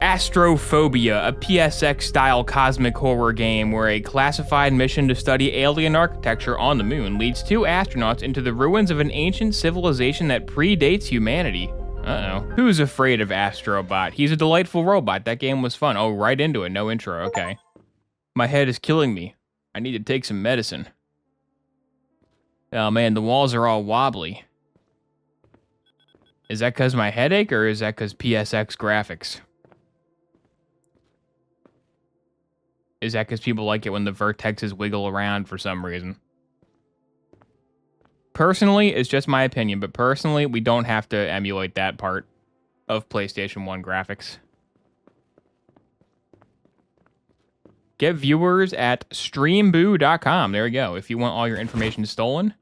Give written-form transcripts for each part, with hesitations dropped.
Astrophobia, a PSX-style cosmic horror game where a classified mission to study alien architecture on the moon leads two astronauts into the ruins of an ancient civilization that predates humanity. Uh-oh. Who's afraid of Astrobot? He's a delightful robot. That game was fun. Oh, right into it. No intro. Okay. My head is killing me. I need to take some medicine. Oh man, the walls are all wobbly. Is that because my headache, or is that because PSX graphics? Is that because people like it when the vertexes wiggle around for some reason? Personally, it's just my opinion, but personally, we don't have to emulate that part of PlayStation 1 graphics. Get viewers at streamboo.com. There you go. If you want all your information stolen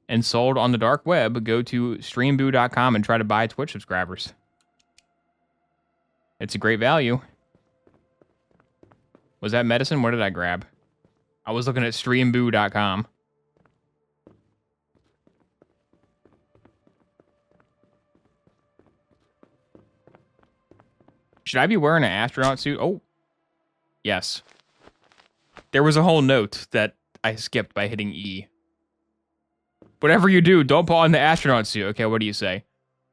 and sold on the dark web, go to streamboo.com and try to buy Twitch subscribers. It's a great value. Was that medicine? What did I grab? I was looking at streamboo.com. Should I be wearing an astronaut suit? Oh, yes. There was a whole note that I skipped by hitting E. Whatever you do, don't put on the astronaut suit. Okay, what do you say?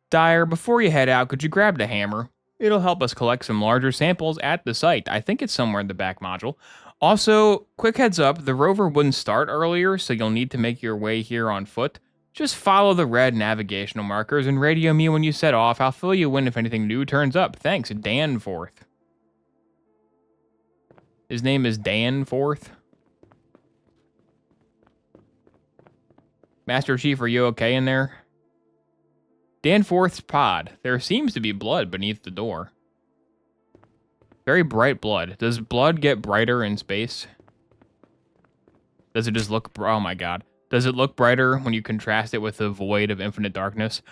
Dyer, before you head out, could you grab the hammer? It'll help us collect some larger samples at the site. I think it's somewhere in the back module. Also, quick heads up, the rover wouldn't start earlier, so you'll need to make your way here on foot. Just follow the red navigational markers and radio me when you set off. I'll fill you in if anything new turns up. Thanks, Danforth. His name is Danforth. Master Chief, are you okay in there? Danforth's pod. There seems to be blood beneath the door. Very bright blood. Does blood get brighter in space? Does it just look... Oh my god. Does it look brighter when you contrast it with the void of infinite darkness?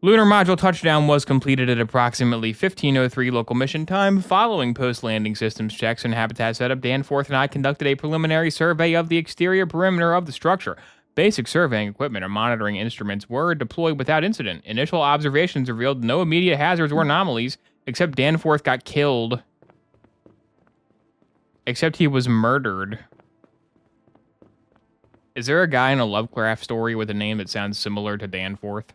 Lunar module touchdown was completed at approximately 15:03 local mission time. Following post-landing systems checks and habitat setup, Danforth and I conducted a preliminary survey of the exterior perimeter of the structure. Basic surveying equipment and monitoring instruments were deployed without incident. Initial observations revealed no immediate hazards or anomalies, except Danforth got killed. Except he was murdered. Is there a guy in a Lovecraft story with a name that sounds similar to Danforth?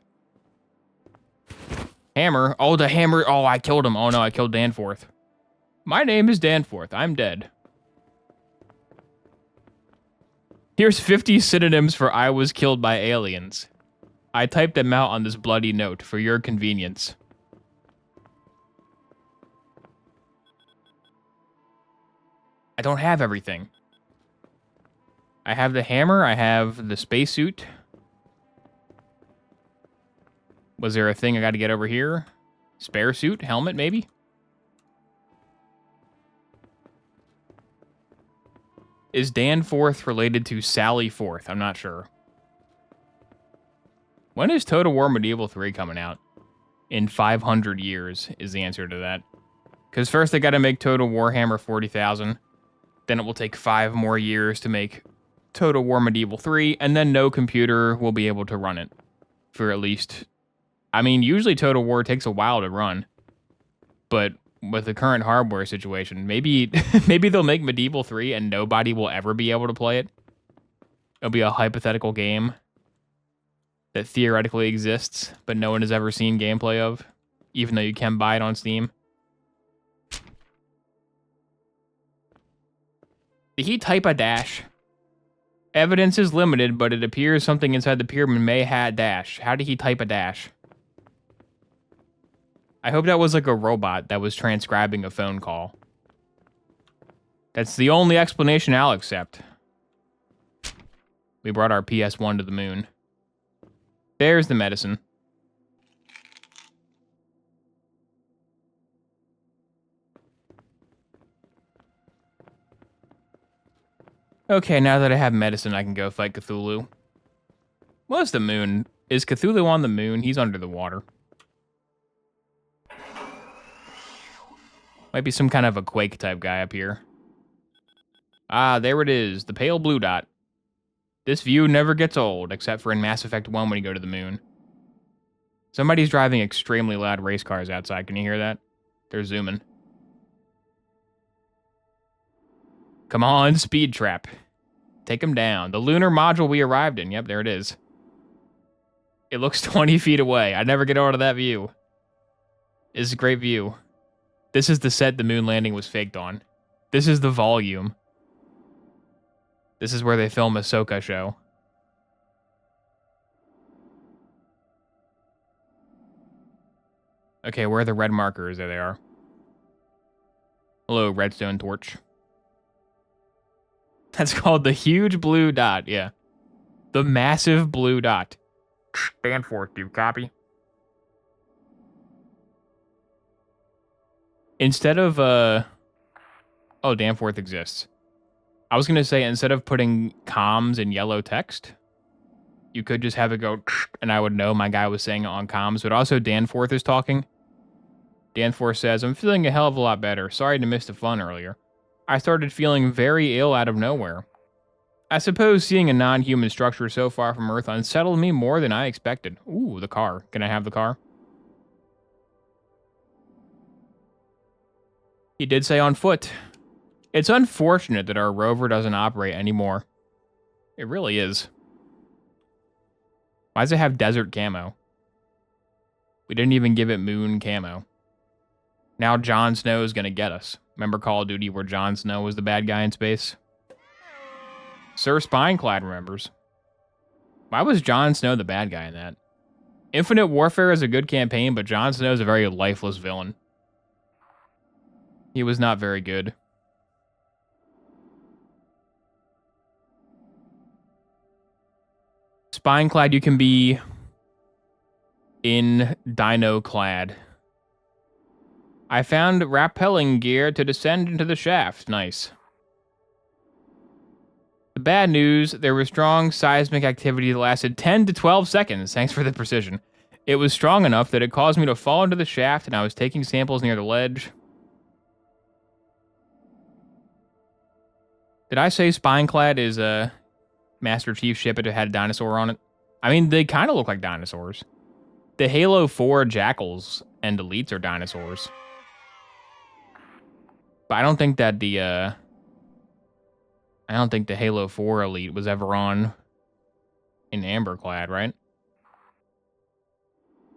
Hammer. Oh, the hammer. Oh, I killed him. Oh no, I killed Danforth. My name is Danforth. I'm dead. Here's 50 synonyms for I was killed by aliens. I typed them out on this bloody note for your convenience. I don't have everything. I have the hammer, I have the spacesuit. Was there a thing I gotta get over here? Spare suit, helmet, maybe? Is Danforth related to Sally Forth? I'm not sure. When is Total War Medieval 3 coming out? In 500 years is the answer to that. Because first they gotta make Total Warhammer 40,000. Then it will take 5 more years to make Total War Medieval 3. And then no computer will be able to run it. For at least... I mean, usually Total War takes a while to run. But... with the current hardware situation, maybe they'll make Medieval 3 and nobody will ever be able to play it. It'll be a hypothetical game that theoretically exists, but no one has ever seen gameplay of, even though you can buy it on Steam. Did he type a dash? Evidence is limited, but it appears something inside the pyramid may have dash. How did he type a dash? I hope that was like a robot that was transcribing a phone call. That's the only explanation I'll accept. We brought our PS1 to the moon. There's the medicine. Okay, now that I have medicine, I can go fight Cthulhu. What's the moon? Is Cthulhu on the moon? He's under the water. Might be some kind of a Quake type guy up here. Ah, there it is. The pale blue dot. This view never gets old, except for in Mass Effect 1 when you go to the moon. Somebody's driving extremely loud race cars outside. Can you hear that? They're zooming. Come on, speed trap. Take him down. The lunar module we arrived in. Yep, there it is. It looks 20 feet away. I never get over to that view. It's a great view. This is the set the moon landing was faked on. This is the volume. This is where they film Ahsoka show. Okay, where are the red markers? There they are. Hello, redstone torch. That's called the huge blue dot, yeah. The massive blue dot. Stand for it, do you copy? Instead of, oh, Danforth exists. I was gonna say, instead of putting comms in yellow text, you could just have it go, and I would know my guy was saying it on comms, but also Danforth is talking. Danforth says, I'm feeling a hell of a lot better. Sorry to miss the fun earlier. I started feeling very ill out of nowhere. I suppose seeing a non-human structure so far from Earth unsettled me more than I expected. Ooh, the car. Can I have the car? He did say on foot. It's unfortunate that our rover doesn't operate anymore. It really is. Why does it have desert camo? We didn't even give it moon camo. Now Jon Snow is going to get us. Remember Call of Duty where Jon Snow was the bad guy in space? Sir Spineclad remembers. Why was Jon Snow the bad guy in that? Infinite Warfare is a good campaign, but Jon Snow is a very lifeless villain. He was not very good. Spineclad, you can be in Dino Clad. I found rappelling gear to descend into the shaft. Nice. The bad news, there was strong seismic activity that lasted 10 to 12 seconds. Thanks for the precision. It was strong enough that it caused me to fall into the shaft, and I was taking samples near the ledge. Did I say Spineclad is a Master Chief ship that had a dinosaur on it? I mean, they kind of look like dinosaurs. The Halo 4 Jackals and Elites are dinosaurs. But I don't think that the Halo 4 Elite was ever on in Amberclad, right?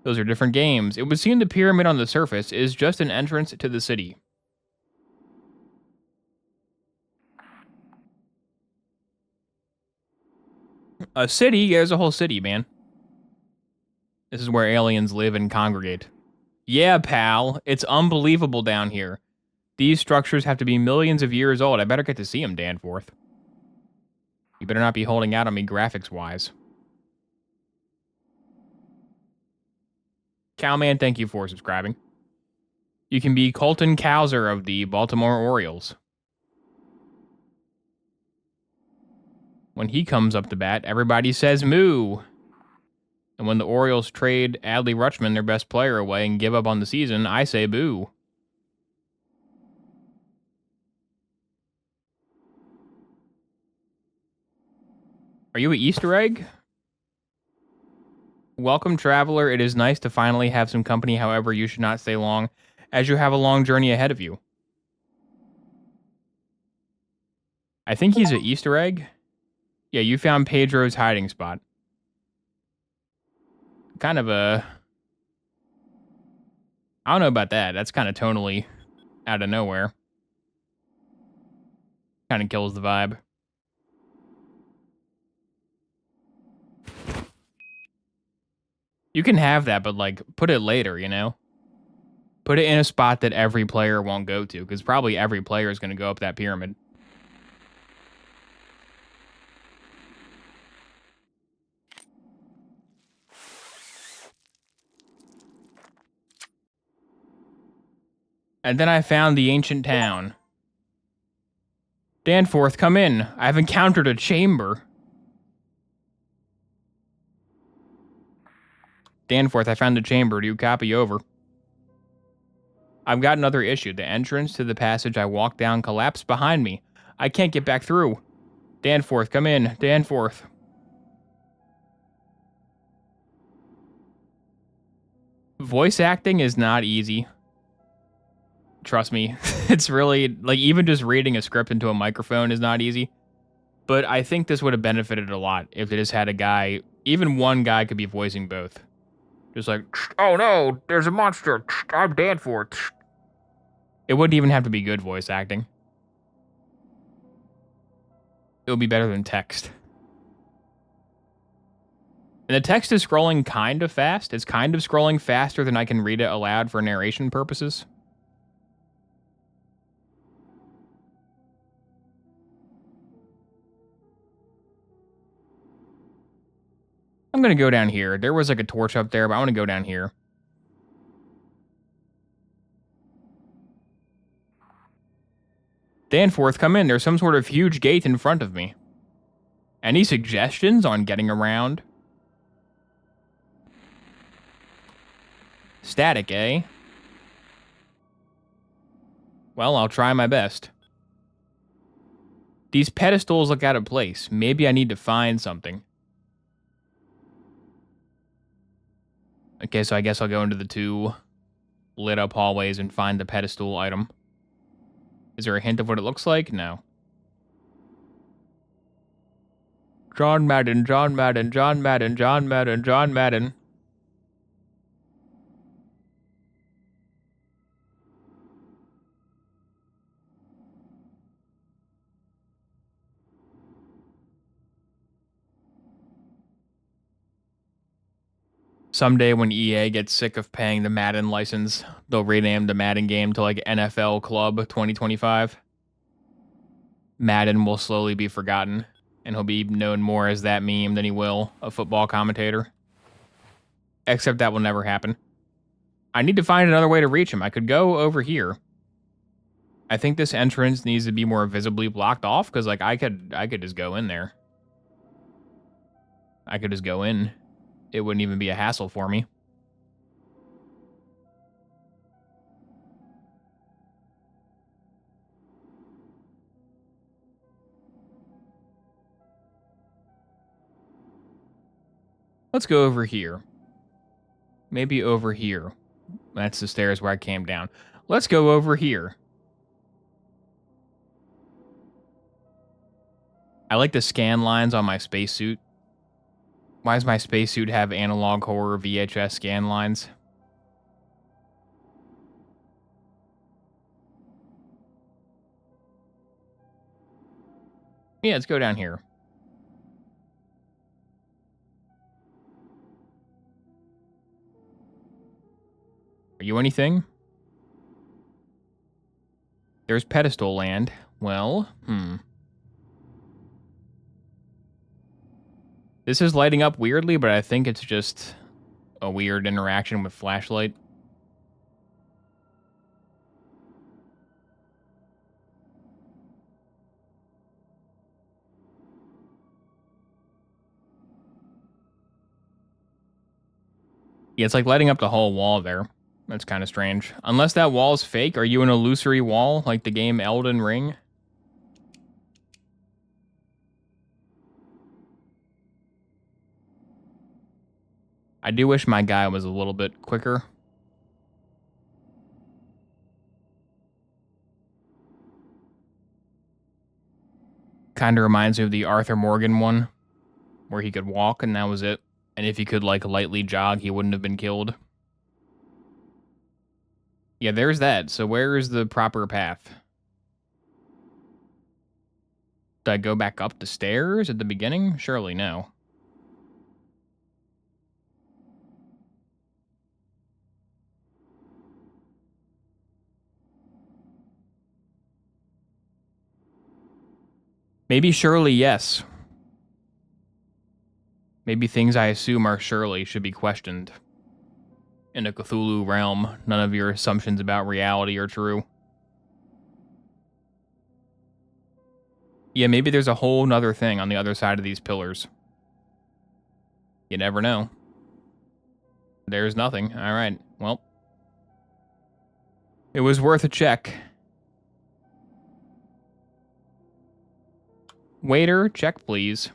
Those are different games. It would seem the pyramid on the surface is just an entrance to the city. A city? There's a whole city, man. This is where aliens live and congregate. Yeah, pal. It's unbelievable down here. These structures have to be millions of years old. I better get to see them, Danforth. You better not be holding out on me graphics-wise. Cowman, thank you for subscribing. You can be Colton Cowser of the Baltimore Orioles. When he comes up to bat, everybody says moo. And when the Orioles trade Adley Rutschman, their best player, away and give up on the season, I say boo. Are you an Easter egg? Welcome, traveler. It is nice to finally have some company. However, you should not stay long, as you have a long journey ahead of you. I think he's an Easter egg. Yeah, you found Pedro's hiding spot. Kind of a... I don't know about that. That's kind of tonally out of nowhere. Kind of kills the vibe. You can have that, but, like, put it later, you know? Put it in a spot that every player won't go to, because probably every player is going to go up that pyramid. And then I found the ancient town. Danforth, come in. I've encountered a chamber. Danforth, I found a chamber. Do you copy? Over? I've got another issue. The entrance to the passage I walked down collapsed behind me. I can't get back through. Danforth, come in. Danforth. Voice acting is not easy. trust me. It's really, like, even just reading a script into a microphone is not easy. But I think this would have benefited a lot if they just had a guy, even one guy could be voicing both. Just like, oh no, there's a monster. I'm Danforth. It wouldn't even have to be good voice acting. It would be better than text. And the text is scrolling kind of fast. It's kind of scrolling faster than I can read it aloud for narration purposes. I'm going to go down here. There was like a torch up there, but I want to go down here. Danforth, come in. There's some sort of huge gate in front of me. Any suggestions on getting around? Static, eh? Well, I'll try my best. These pedestals look out of place. Maybe I need to find something. Okay, so I guess I'll go into the 2 lit up hallways and find the pedestal item. Is there a hint of what it looks like? No. John Madden, John Madden, John Madden, John Madden, John Madden. Someday when EA gets sick of paying the Madden license, they'll rename the Madden game to like NFL Club 2025. Madden will slowly be forgotten, and he'll be known more as that meme than he will a football commentator. Except that will never happen. I need to find another way to reach him. I could go over here. I think this entrance needs to be more visibly blocked off, because like I could just go in there. I could just go in. It wouldn't even be a hassle for me. Let's go over here. Maybe over here. That's the stairs where I came down. Let's go over here. I like the scan lines on my spacesuit. Why does my spacesuit have analog horror VHS scan lines? Yeah, let's go down here. Are you anything? There's pedestal land. Well, This is lighting up weirdly, but I think it's just a weird interaction with flashlight. Yeah, it's like lighting up the whole wall there. That's kind of strange. Unless that wall is fake, are you an illusory wall like the game Elden Ring? I do wish my guy was a little bit quicker. Kind of reminds me of the Arthur Morgan one, where he could walk and that was it. And if he could, like, lightly jog, he wouldn't have been killed. Yeah, there's that. So where is the proper path? Did I go back up the stairs at the beginning? Surely no. Maybe surely yes. Maybe things I assume are surely should be questioned. In a Cthulhu realm, none of your assumptions about reality are true. Yeah, maybe there's a whole nother thing on the other side of these pillars. You never know. There's nothing. Alright, well. It was worth a check. Waiter, check please.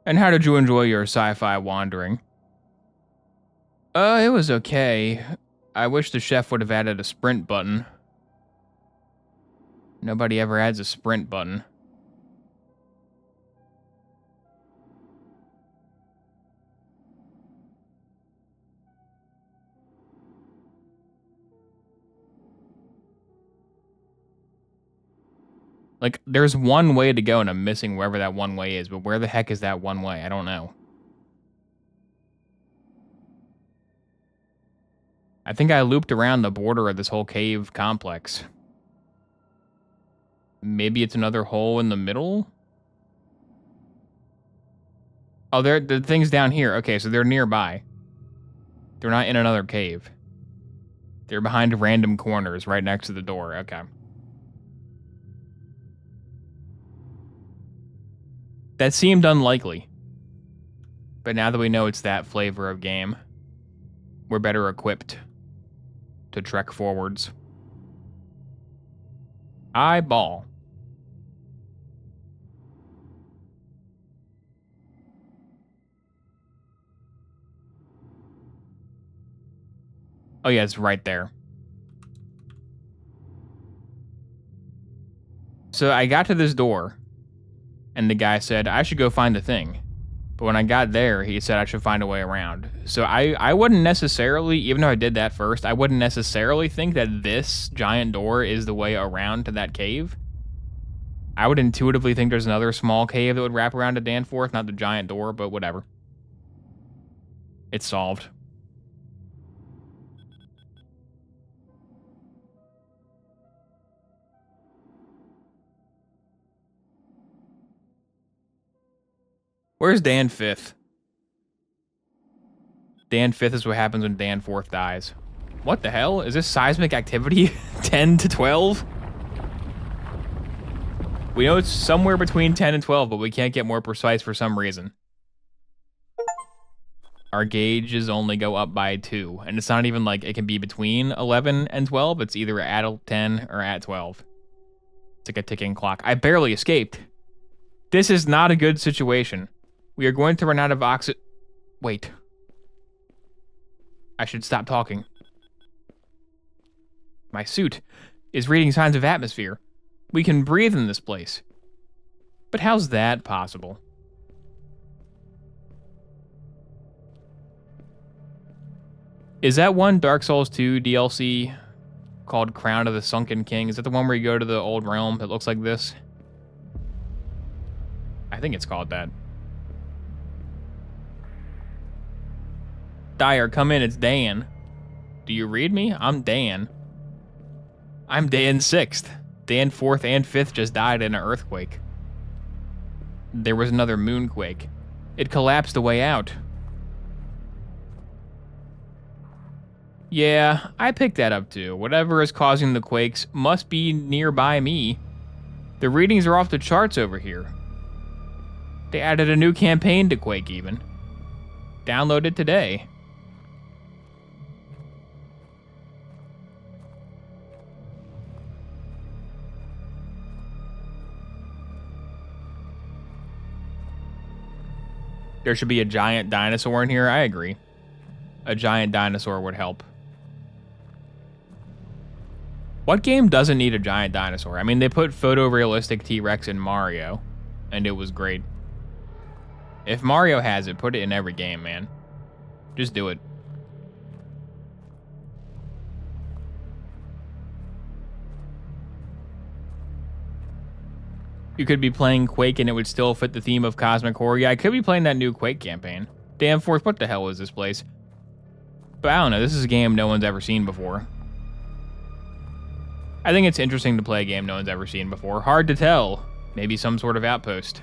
And how did you enjoy your sci-fi wandering? It was okay. I wish the chef would have added a sprint button. Nobody ever adds a sprint button. Like, there's one way to go, and I'm missing wherever that one way is, but where the heck is that one way? I don't know. I think I looped around the border of this whole cave complex. Maybe it's another hole in the middle? Oh, the thing's down here. Okay, so they're nearby. They're not in another cave. They're behind random corners right next to the door. Okay. That seemed unlikely. But now that we know it's that flavor of game, we're better equipped to trek forwards. Eyeball. Oh yeah, it's right there. So I got to this door, and the guy said, I should go find the thing. But when I got there, he said I should find a way around. So I wouldn't necessarily, even though I did that first, I wouldn't necessarily think that this giant door is the way around to that cave. I would intuitively think there's another small cave that would wrap around to Danforth, not the giant door, but whatever. It's solved. Where's Dan Fifth? Dan Fifth is what happens when Dan Fourth dies. What the hell? Is this seismic activity 10 to 12? We know it's somewhere between 10 and 12, but we can't get more precise for some reason. Our gauges only go up by 2, and it's not even like it can be between 11 and 12. It's either at 10 or at 12. It's like a ticking clock. I barely escaped. This is not a good situation. We are going to run out of oxygen. Wait. I should stop talking. My suit is reading signs of atmosphere. We can breathe in this place. But how's that possible? Is that one Dark Souls 2 DLC called Crown of the Sunken King? Is that the one where you go to the old realm that looks like this? I think it's called that. Dyer, come in, it's Dan. Do you read me? I'm Dan. I'm Dan 6th. Dan 4th and 5th just died in an earthquake. There was another moonquake. It collapsed the way out. Yeah, I picked that up too. Whatever is causing the quakes must be nearby me. The readings are off the charts over here. They added a new campaign to Quake even. Download it today. There should be a giant dinosaur in here. I agree. A giant dinosaur would help. What game doesn't need a giant dinosaur? I mean, they put photorealistic T-Rex in Mario, and it was great. If Mario has it, put it in every game, man. Just do it. You could be playing Quake and it would still fit the theme of Cosmic Horror. Yeah, I could be playing that new Quake campaign. Damn Force, what the hell is this place? But I don't know, this is a game no one's ever seen before. I think it's interesting to play a game no one's ever seen before. Hard to tell. Maybe some sort of outpost.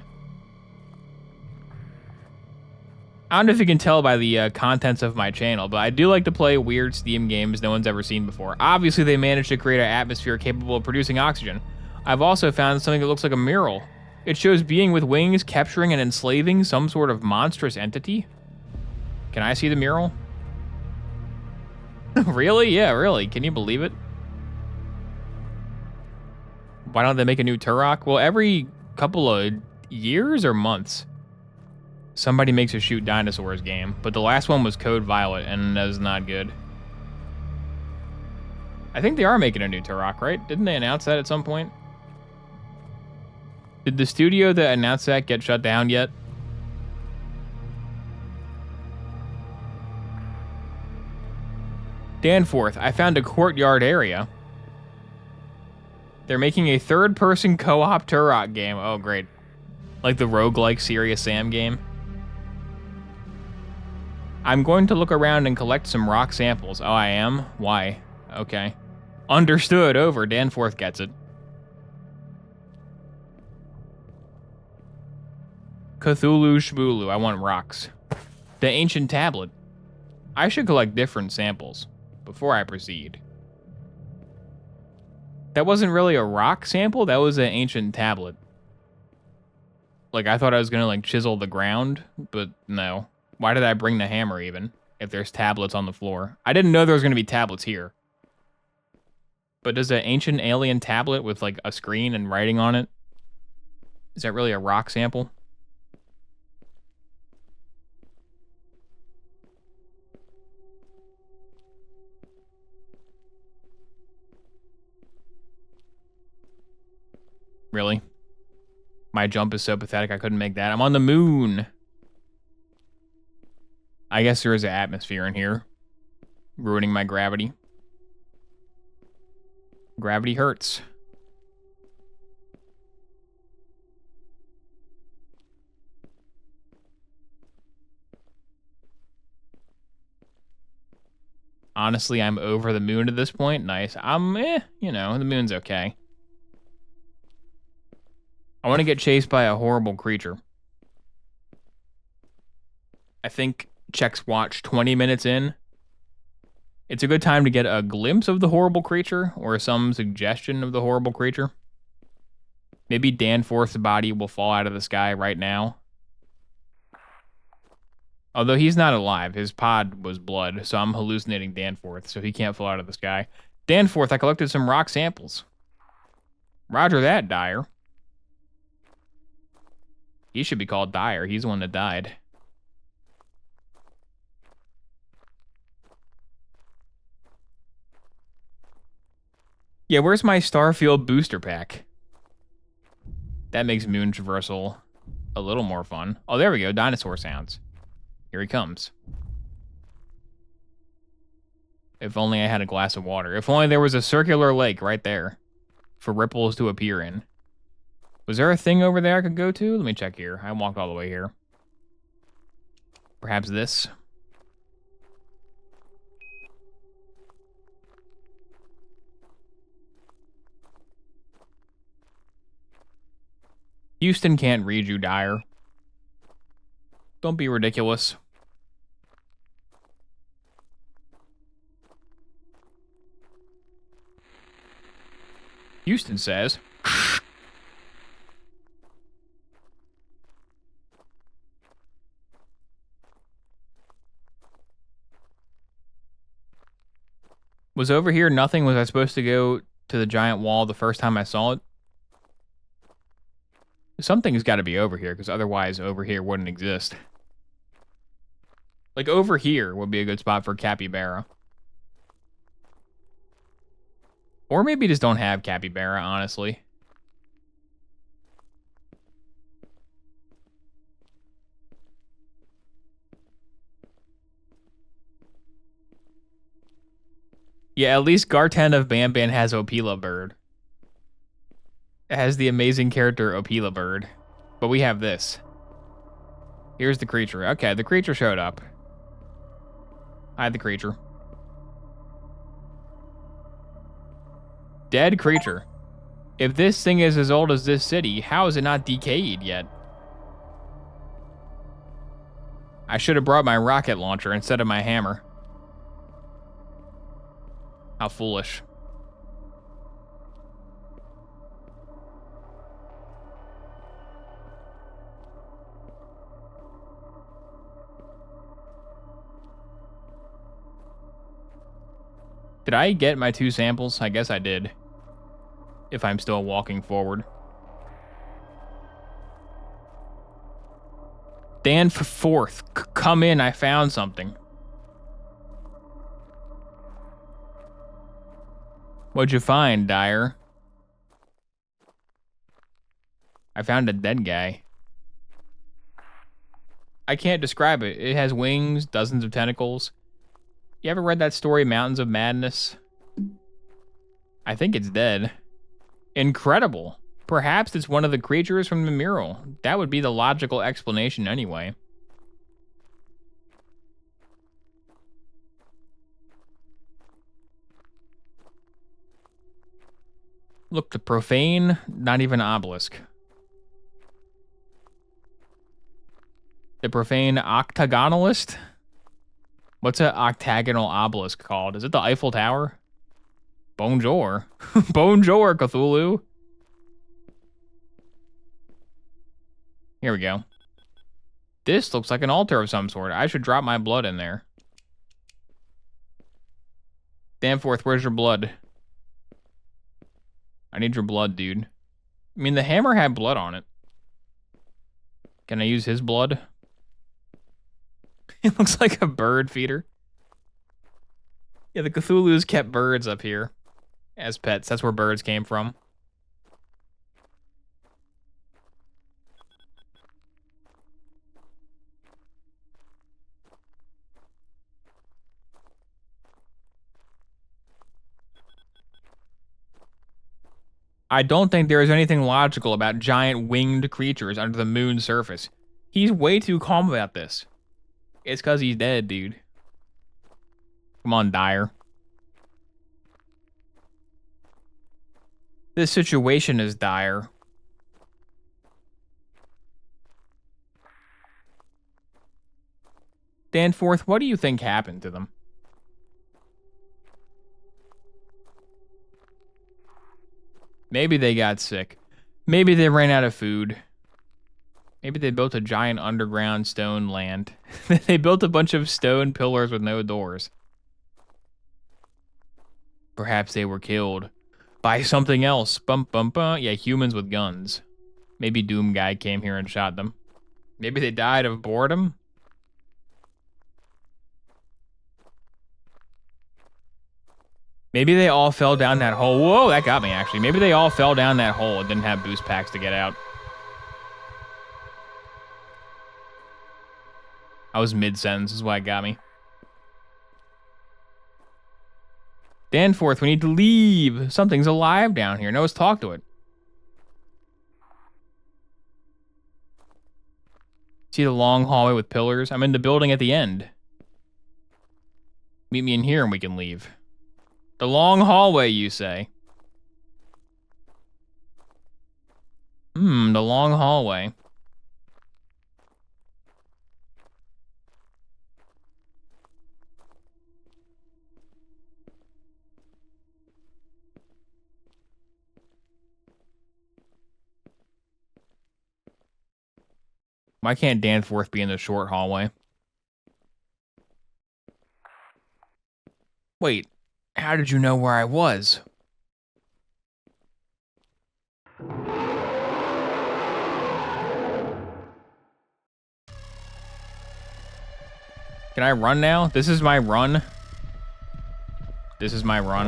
I don't know if you can tell by the contents of my channel, but I do like to play weird Steam games no one's ever seen before. Obviously, they managed to create an atmosphere capable of producing oxygen. I've also found something that looks like a mural. It shows being with wings capturing and enslaving some sort of monstrous entity. Can I see the mural? Really? Yeah, really. Can you believe it? Why don't they make a new Turok? Well, every couple of years or months, Somebody makes a shoot dinosaurs game, but the last one was Code Violet, and that was not good. I think they are making a new Turok, right? Didn't they announce that at some point? Did the studio that announced that get shut down yet? Danforth, I found a courtyard area. They're making a third-person co-op Turok game. Oh, great. Like the roguelike Serious Sam game. I'm going to look around and collect some rock samples. Oh, I am? Why? Okay. Understood. Over. Danforth gets it. Cthulhu Shbulu. I want rocks. The ancient tablet. I should collect different samples before I proceed. That wasn't really a rock sample. That was an ancient tablet. Like, I thought I was going to, like, chisel the ground, but no. Why did I bring the hammer, even, if there's tablets on the floor? I didn't know there was going to be tablets here. But does an ancient alien tablet with, like, a screen and writing on it, is that really a rock sample? Really? My jump is so pathetic I couldn't make that. I'm on the moon. I guess there is an atmosphere in here. Ruining my gravity. Gravity hurts. Honestly, I'm over the moon at this point. Nice. You know, the moon's okay. I want to get chased by a horrible creature. I think checks watch 20 minutes in. It's a good time to get a glimpse of the horrible creature or some suggestion of the horrible creature. Maybe Danforth's body will fall out of the sky right now. Although he's not alive. His pod was blood, so I'm hallucinating Danforth, so he can't fall out of the sky. Danforth, I collected some rock samples. Roger that, Dyer. He should be called Dyer. He's the one that died. Yeah, where's my Starfield booster pack? That makes moon traversal a little more fun. Oh, there we go. Dinosaur sounds. Here he comes. If only I had a glass of water. If only there was a circular lake right there for ripples to appear in. Was there a thing over there I could go to? Let me check here. I walked all the way here. Perhaps this? Houston can't read you, Dyer. Don't be ridiculous. Houston says... Was over here nothing? Was I supposed to go to the giant wall the first time I saw it? Something's got to be over here, because otherwise over here wouldn't exist. Like, over here would be a good spot for capybara. Or maybe just don't have capybara, honestly. Yeah, at least Garten of Banban has Opila Bird. It has the amazing character Opila Bird. But we have this. Here's the creature. Okay, the creature showed up. Hi, the creature. Dead creature. If this thing is as old as this city, how is it not decayed yet? I should have brought my rocket launcher instead of my hammer. How foolish. Did I get my 2 samples? I guess I did. If I'm still walking forward. Dan Fourth, come in. I found something. What'd you find, Dyer? I found a dead guy. I can't describe it. It has wings, dozens of tentacles. You ever read that story, Mountains of Madness? I think it's dead. Incredible. Perhaps it's one of the creatures from the mural. That would be the logical explanation anyway. Look, the profane, not even obelisk. The profane octagonalist? What's an octagonal obelisk called? Is it the Eiffel Tower? Bonjour. Bonjour, Cthulhu. Here we go. This looks like an altar of some sort. I should drop my blood in there. Danforth, where's your blood? I need your blood, dude. I mean, the hammer had blood on it. Can I use his blood? It looks like a bird feeder. Yeah, the Cthulhu's kept birds up here as pets. That's where birds came from. I don't think there is anything logical about giant winged creatures under the moon's surface. He's way too calm about this. It's because he's dead, dude. Come on, Dyer. This situation is dire. Danforth, what do you think happened to them? Maybe they got sick. Maybe they ran out of food. Maybe they built a giant underground stone land. They built a bunch of stone pillars with no doors. Perhaps they were killed by something else. Bum, bum, bum. Yeah, humans with guns. Maybe Doom Guy came here and shot them. Maybe they died of boredom. Maybe they all fell down that hole. Whoa, that got me, actually. Maybe they all fell down that hole and didn't have boost packs to get out. I was mid-sentence, is why it got me. Danforth, we need to leave. Something's alive down here. No, let's talk to it. See the long hallway with pillars? I'm in the building at the end. Meet me in here and we can leave. The long hallway, you say? The long hallway. Why can't Danforth be in the short hallway? Wait, how did you know where I was? Can I run now? This is my run. This is my run.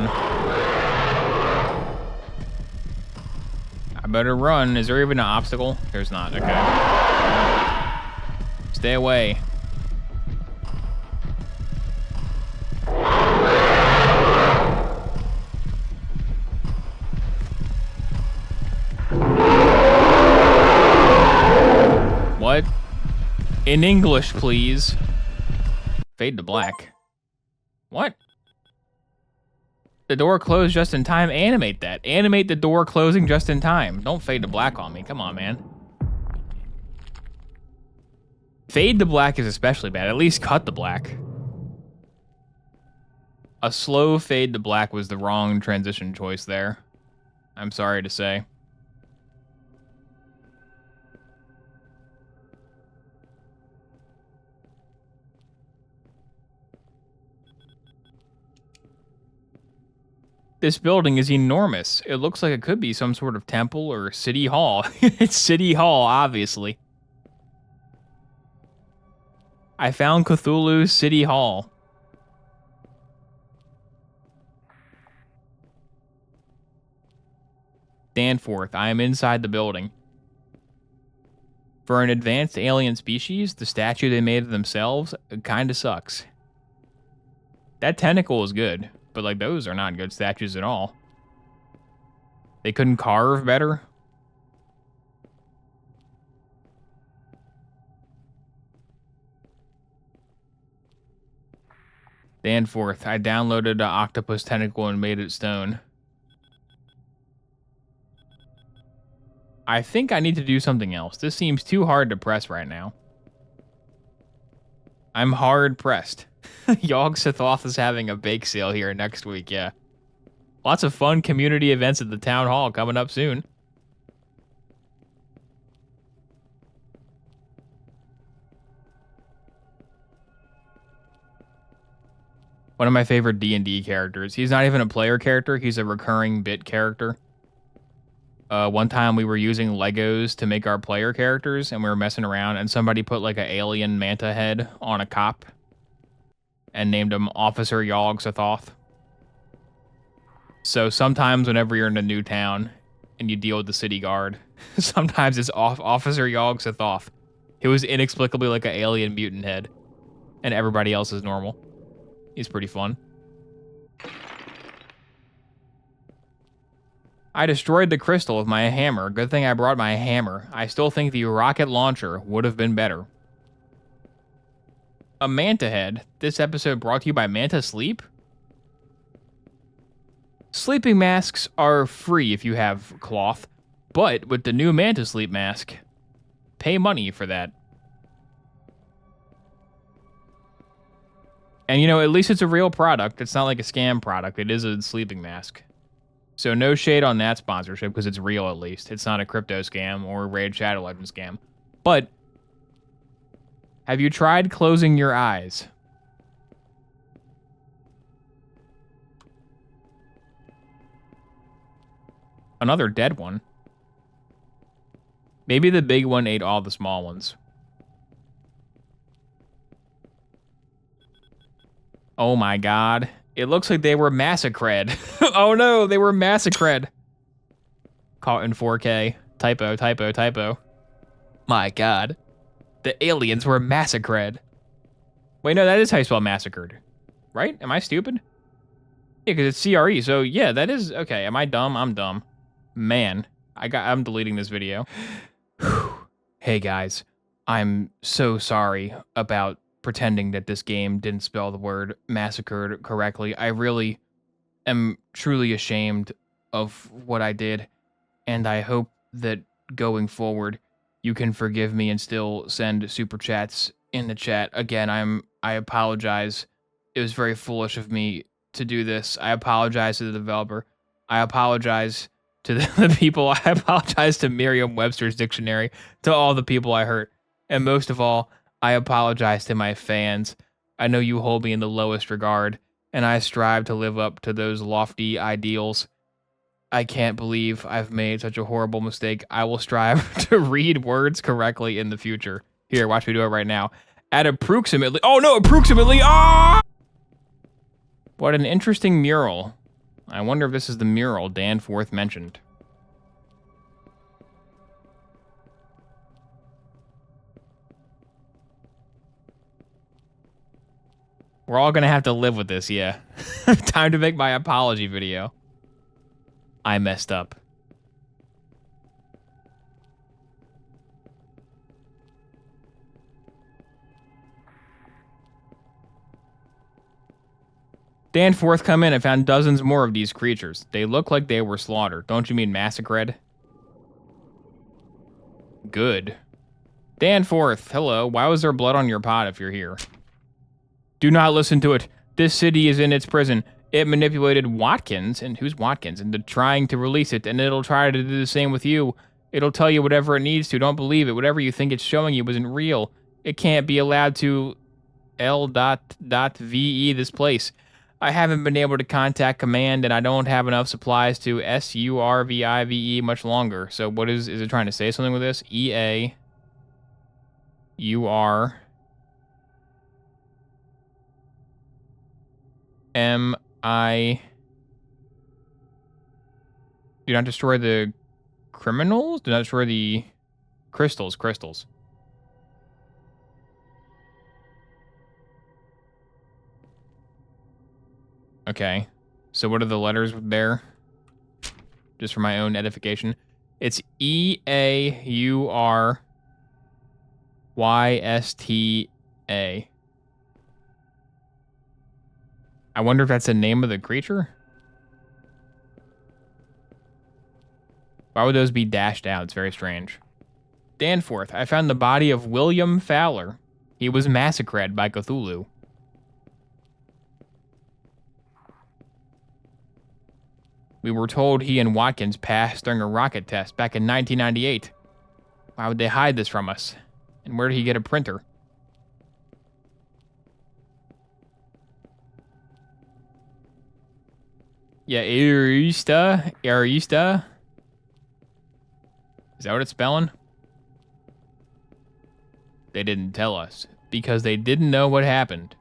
I better run. Is there even an obstacle? There's not. Okay. Stay away. What? In English, please. Fade to black. What? The door closed just in time. Animate that. Animate the door closing just in time. Don't fade to black on me. Come on, man. Fade to black is especially bad. At least cut the black. A slow fade to black was the wrong transition choice there. I'm sorry to say. This building is enormous. It looks like it could be some sort of temple or city hall. It's City Hall, obviously. I found Cthulhu's City Hall. Danforth, I am inside the building. For an advanced alien species, the statue they made of themselves kinda sucks. That tentacle is good, but like those are not good statues at all. They couldn't carve better? Danforth, I downloaded an octopus tentacle and made it stone. I think I need to do something else. This seems too hard to press right now. I'm hard pressed. Yogg Sothoth is having a bake sale here next week, yeah. Lots of fun community events at the town hall coming up soon. One of my favorite D&D characters. He's not even a player character, he's a recurring bit character. One time we were using Legos to make our player characters, and we were messing around, and somebody put like an alien manta head on a cop and named him Officer Yogg Sothoth. So sometimes whenever you're in a new town and you deal with the city guard, sometimes it's Officer Yogg Sothoth. He was inexplicably like an alien mutant head, and everybody else is normal. He's pretty fun. I destroyed the crystal with my hammer. Good thing I brought my hammer. I still think the rocket launcher would have been better. A manta head. This episode brought to you by Manta Sleep. Sleeping masks are free if you have cloth, but with the new Manta Sleep mask, pay money for that. And you know, at least it's a real product. It's not like a scam product. It is a sleeping mask. So no shade on that sponsorship, because it's real at least. It's not a crypto scam or a Raid Shadow Legend scam. But have you tried closing your eyes? Another dead one. Maybe the big one ate all the small ones. Oh my god. It looks like they were massacred. Oh no, they were massacred. Caught in 4K. Typo, typo, typo. My god. The aliens were massacred. Wait, no, that is how you spell massacred. Right? Am I stupid? Yeah, because it's CRE, so yeah, that is... Okay, am I dumb? I'm dumb. Man, I'm deleting this video. Hey guys, I'm so sorry about pretending that this game didn't spell the word massacred correctly. I really am truly ashamed of what I did, and I hope that going forward you can forgive me and still send super chats in the chat. Again, I apologize. It was very foolish of me to do this. I apologize to the developer. I apologize to the people. I apologize to Merriam-Webster's dictionary, to all the people I hurt. And most of all, I apologize to my fans. I know you hold me in the lowest regard, and I strive to live up to those lofty ideals. I can't believe I've made such a horrible mistake. I will strive to read words correctly in the future. Here, watch me do it right now. At approximately... Oh no, approximately... Ah! What an interesting mural. I wonder if this is the mural Danforth mentioned. We're all gonna have to live with this, yeah. Time to make my apology video. I messed up. Danforth, come in. I found dozens more of these creatures. They look like they were slaughtered. Don't you mean massacred? Good. Danforth, hello. Why was there blood on your pot if you're here? Do not listen to it. This city is in its prison. It manipulated Watkins, and who's Watkins, into trying to release it, and it'll try to do the same with you. It'll tell you whatever it needs to. Don't believe it. Whatever you think it's showing you isn't real. It can't be allowed to L.ve this place. I haven't been able to contact command, and I don't have enough supplies to survive much longer. So what is it trying to say something with this? EA. UR. M-I... Do not destroy the criminals? Do not destroy the crystals. Crystals. Okay. So what are the letters there? Just for my own edification. It's E-A-U-R-Y-S-T-A. I wonder if that's the name of the creature? Why would those be dashed out? It's very strange. Danforth, I found the body of William Fowler. He was massacred by Cthulhu. We were told he and Watkins passed during a rocket test back in 1998. Why would they hide this from us? And where did he get a printer? Yeah, Arista? Arista? Is that what it's spelling? They didn't tell us, because they didn't know what happened.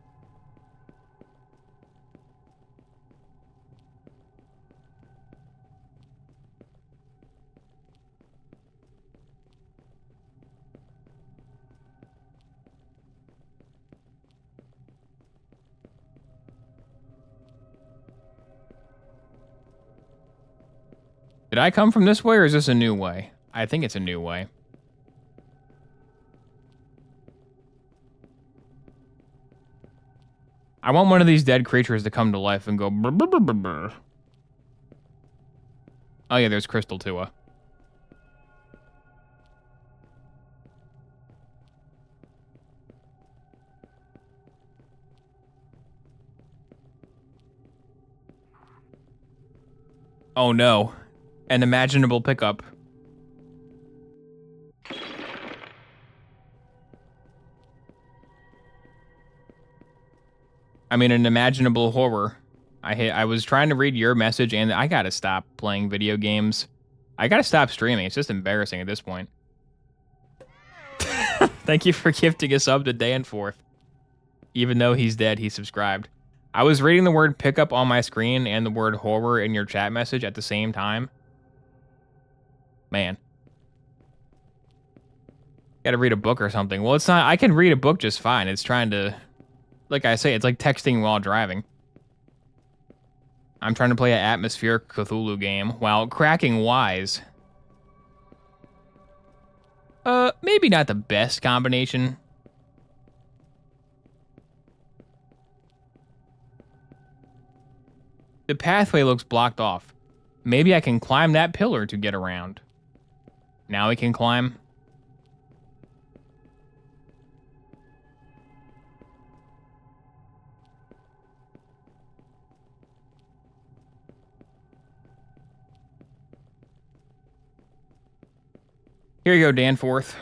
Did I come from this way, or is this a new way? I think it's a new way. I want one of these dead creatures to come to life and go brr, brr, brr, brr, brr. Oh yeah, there's Crystal Tua. Oh no. An imaginable pickup. I mean, an imaginable horror. I was trying to read your message, and I gotta stop playing video games. I gotta stop streaming. It's just embarrassing at this point. Thank you for gifting a sub to Danforth. Even though he's dead, he subscribed. I was reading the word pickup on my screen and the word horror in your chat message at the same time. Man. Gotta read a book or something. Well, it's not... I can read a book just fine. It's trying to... Like I say, it's like texting while driving. I'm trying to play an atmospheric Cthulhu game while cracking wise. Maybe not the best combination. The pathway looks blocked off. Maybe I can climb that pillar to get around. Now we can climb. Here you go, Danforth.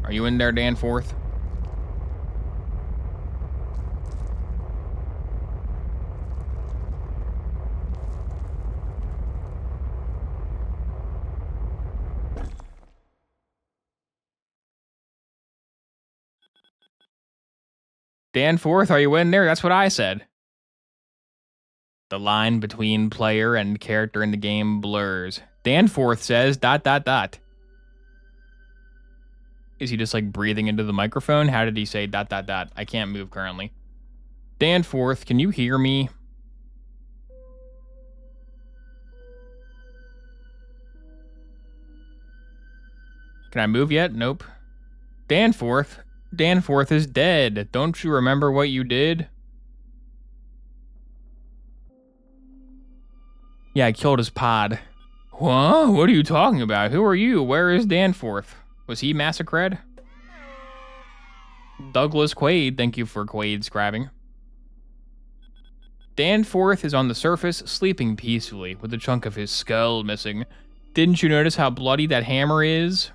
Are you in there, Danforth? Danforth, are you in there? That's what I said. The line between player and character in the game blurs. Danforth says ... Is he just like breathing into the microphone? How did he say ... I can't move currently. Danforth, can you hear me? Can I move yet? Nope. Danforth? Danforth is dead. Don't you remember what you did? Yeah, I killed his pod. Huh? What are you talking about? Who are you? Where is Danforth? Was he massacred? Douglas Quaid, thank you for Quaid scribing. Danforth is on the surface, sleeping peacefully, with a chunk of his skull missing. Didn't you notice how bloody that hammer is?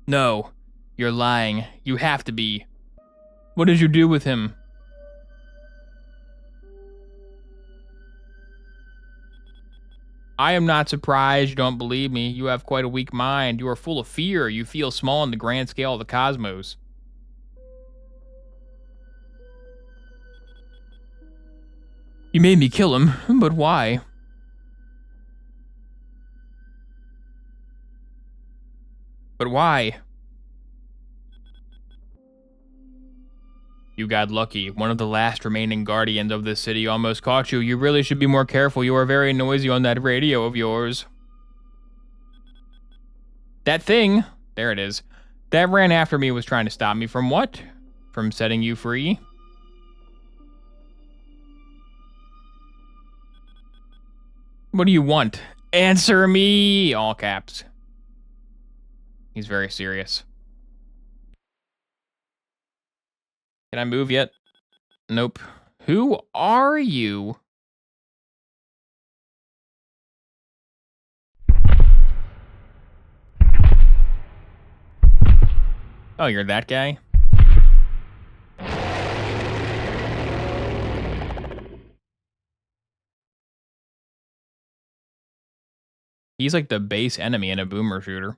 No, you're lying. You have to be. What did you do with him? I am not surprised you don't believe me. You have quite a weak mind. You are full of fear. You feel small in the grand scale of the cosmos. You made me kill him, but why? But why? You got lucky. One of the last remaining guardians of this city almost caught you. You really should be more careful. You are very noisy on that radio of yours. That thing, there it is, that ran after me was trying to stop me from what? From setting you free? What do you want? Answer me! All caps. He's very serious. Can I move yet? Nope. Who are you? Oh, you're that guy? He's like the base enemy in a boomer shooter.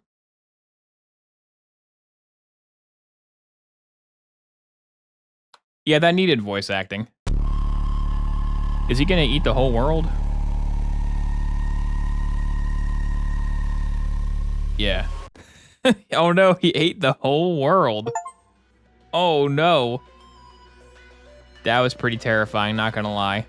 Yeah, that needed voice acting. Is he gonna eat the whole world? Yeah. Oh no, he ate the whole world. Oh no. That was pretty terrifying, not gonna lie.